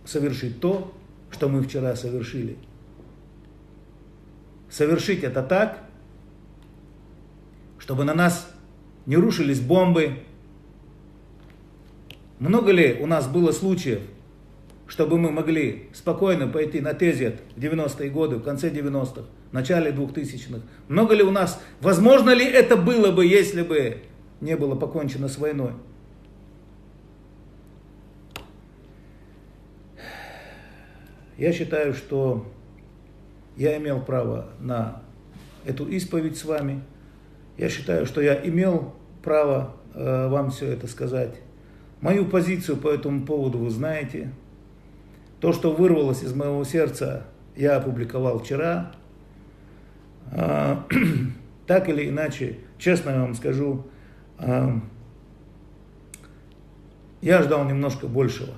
совершить то, что мы вчера совершили. Совершить это так, чтобы на нас не рушились бомбы. Много ли у нас было случаев, чтобы мы могли спокойно пойти на Тезет в 90-е годы, в конце 90-х, в начале 2000-х? Много ли у нас, возможно ли это было бы, если бы не было покончено с войной? Я считаю, что я имел право на эту исповедь с вами. Я считаю, что я имел право вам все это сказать. Мою позицию по этому поводу вы знаете. То, что вырвалось из моего сердца, я опубликовал вчера. Так или иначе, честно я вам скажу, я ждал немножко большего.